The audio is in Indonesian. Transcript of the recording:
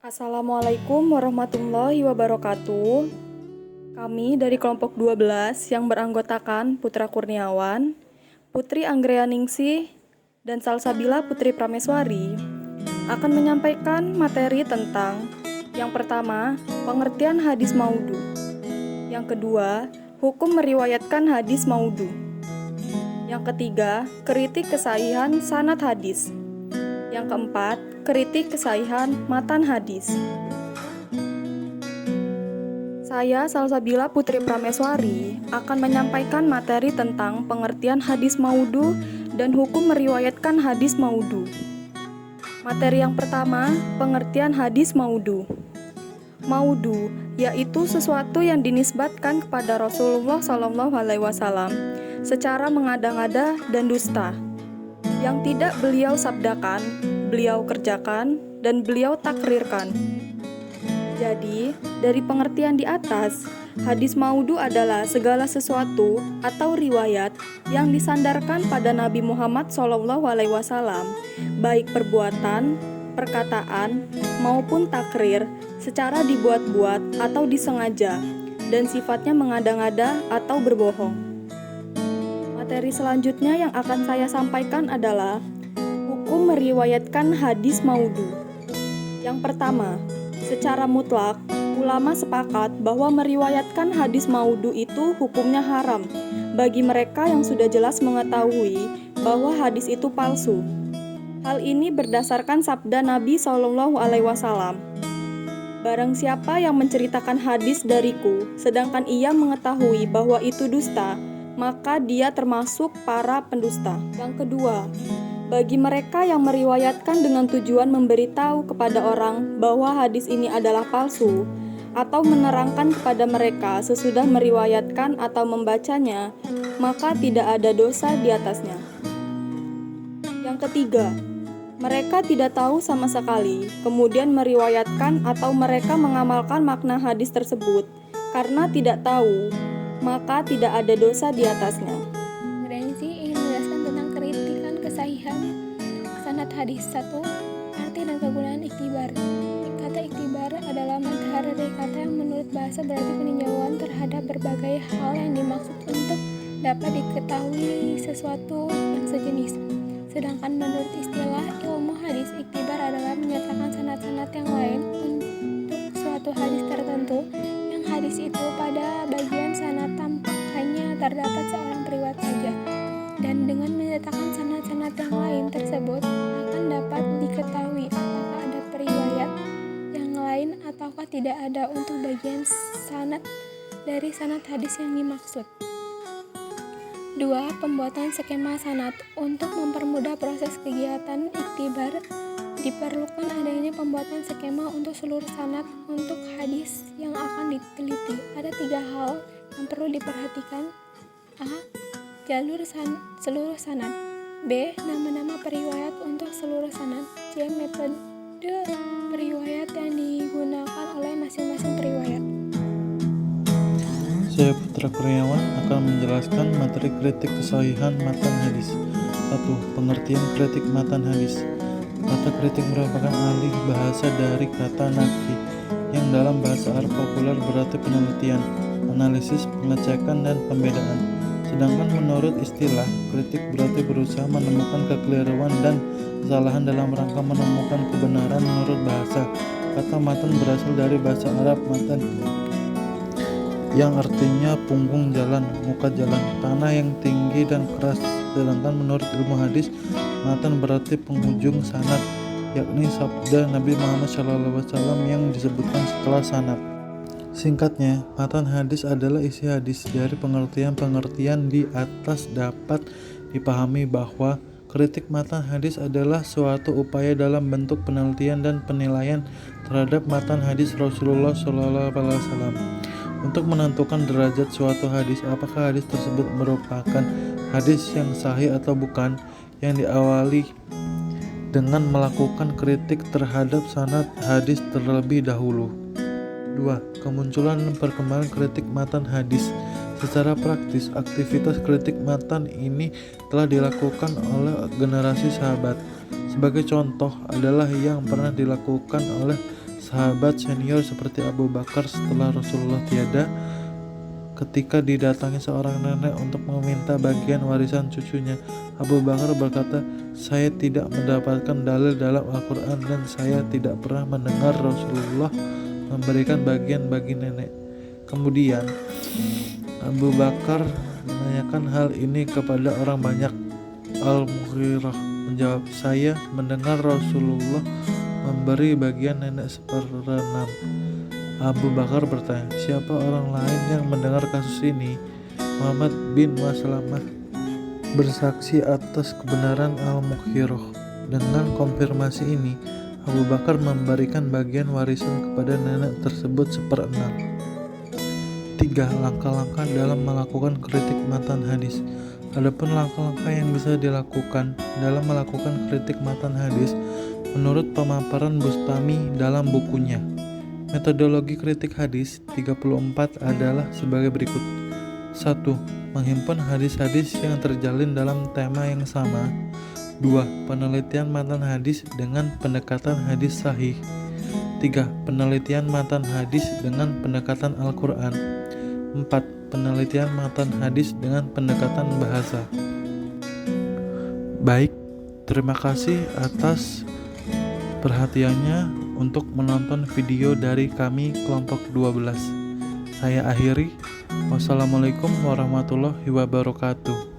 Assalamualaikum warahmatullahi wabarakatuh. Kami dari kelompok 12 yang beranggotakan Putra Kurniawan, Putri Anggrianingsih, dan Salsabila Putri Prameswari akan menyampaikan materi tentang yang pertama, pengertian hadis maudhu. Yang kedua, hukum meriwayatkan hadis maudhu. Yang ketiga, kritik kesahihan sanad hadis. Yang keempat, kritik kesahihan matan hadis. Saya Salsabila Putri Prameswari akan menyampaikan materi tentang pengertian hadis maudhu dan hukum meriwayatkan hadis maudhu. Materi yang pertama, pengertian hadis maudhu. Maudhu yaitu sesuatu yang dinisbatkan kepada Rasulullah SAW secara mengada-ngada dan dusta, yang tidak beliau sabdakan, beliau kerjakan, dan beliau takrirkan. Jadi, dari pengertian di atas, hadis maudhu adalah segala sesuatu atau riwayat yang disandarkan pada Nabi Muhammad SAW, baik perbuatan, perkataan, maupun takrir, secara dibuat-buat atau disengaja, dan sifatnya mengada-ngada atau berbohong. Materi selanjutnya yang akan saya sampaikan adalah hukum meriwayatkan hadis maudhu. Yang pertama, secara mutlak, ulama sepakat bahwa meriwayatkan hadis maudhu itu hukumnya haram bagi mereka yang sudah jelas mengetahui bahwa hadis itu palsu. Hal ini berdasarkan sabda Nabi SAW. Barang siapa yang menceritakan hadis dariku, sedangkan ia mengetahui bahwa itu dusta, maka dia termasuk para pendusta. Yang kedua, bagi mereka yang meriwayatkan dengan tujuan memberitahu kepada orang bahwa hadis ini adalah palsu, atau menerangkan kepada mereka sesudah meriwayatkan atau membacanya, maka tidak ada dosa di atasnya. Yang ketiga, mereka tidak tahu sama sekali, kemudian meriwayatkan atau mereka mengamalkan makna hadis tersebut karena tidak tahu, maka tidak ada dosa di atasnya. Anggreni ingin menjelaskan tentang kritikan kesahihan sanad hadis. 1. Arti dan kegunaan iktibar. Kata iktibar adalah mazhar dari kata yang menurut bahasa berarti peninjauan terhadap berbagai hal yang dimaksud untuk dapat diketahui sesuatu yang sejenis. Sedangkan menurut istilah ilmu hadis, iktibar adalah menyatakan sanad-sanad yang lain untuk suatu hadis tertentu, yang hadis itu pada bagian sanad tampak hanya terdapat seorang periwayat saja, dan dengan menyatakan sanad-sanad yang lain tersebut akan dapat diketahui apakah ada periwayat yang lain ataukah tidak ada untuk bagian sanad dari sanad hadis yang dimaksud. 2. Pembuatan skema sanad. Untuk mempermudah proses kegiatan iktibar, diperlukan adanya pembuatan skema untuk seluruh sanad untuk hadis yang akan diteliti. Ada 3 hal yang perlu diperhatikan. A. Jalur seluruh sanad. B. Nama-nama periwayat untuk seluruh sanad. C. Metode periwayat yang digunakan oleh masing-masing periwayat. Saya Putra Kurniawan akan menjelaskan materi kritik kesahihan matan hadis. 1. Pengertian kritik matan hadis. Kata kritik merupakan alih bahasa dari kata nakdi, yang dalam bahasa Arab populer berarti penelitian, analisis, pengecekan, dan pembedaan. Sedangkan menurut istilah, kritik berarti berusaha menemukan kekeliruan dan kesalahan dalam rangka menemukan kebenaran menurut bahasa. Kata matan berasal dari bahasa Arab matan, yang artinya punggung jalan, muka jalan, tanah yang tinggi dan keras. Sedangkan menurut ilmu hadis, matan berarti penghujung sanad, yakni sabda Nabi Muhammad SAW yang disebutkan setelah sanad. Singkatnya, matan hadis adalah isi hadis. Dari pengertian-pengertian di atas dapat dipahami bahwa kritik matan hadis adalah suatu upaya dalam bentuk penelitian dan penilaian terhadap matan hadis Rasulullah SAW untuk menentukan derajat suatu hadis, apakah hadis tersebut merupakan hadis yang sahih atau bukan, yang diawali dengan melakukan kritik terhadap sanad hadis terlebih dahulu. 2. Kemunculan dan perkembangan kritik matan hadis. Secara praktis, aktivitas kritik matan ini telah dilakukan oleh generasi sahabat. Sebagai contoh adalah yang pernah dilakukan oleh sahabat senior seperti Abu Bakar setelah Rasulullah tiada, ketika didatangi seorang nenek untuk meminta bagian warisan cucunya, Abu Bakar berkata, "Saya tidak mendapatkan dalil dalam Al-Quran dan saya tidak pernah mendengar Rasulullah memberikan bagian bagi nenek." Kemudian Abu Bakar menanyakan hal ini kepada orang banyak. Al-Mughirah menjawab, "Saya mendengar Rasulullah memberi bagian nenek 1/6. Abu Bakar bertanya, "Siapa orang lain yang mendengar kasus ini?" Muhammad bin Maslamah bersaksi atas kebenaran Al-Mughirah. Dengan konfirmasi ini, Abu Bakar memberikan bagian warisan kepada nenek tersebut 1/6. 3. Langkah-langkah dalam melakukan kritik matan hadis. Adapun langkah-langkah yang bisa dilakukan dalam melakukan kritik matan hadis menurut pemaparan Bustami dalam bukunya Metodologi Kritik Hadis 34 adalah sebagai berikut. 1. Menghimpun hadis-hadis yang terjalin dalam tema yang sama. 2. Penelitian matan hadis dengan pendekatan hadis sahih. 3. Penelitian matan hadis dengan pendekatan Al-Quran. 4. Penelitian matan hadis dengan pendekatan bahasa. Baik, terima kasih atas perhatiannya untuk menonton video dari kami kelompok 12. Saya akhiri. Wassalamualaikum warahmatullahi wabarakatuh.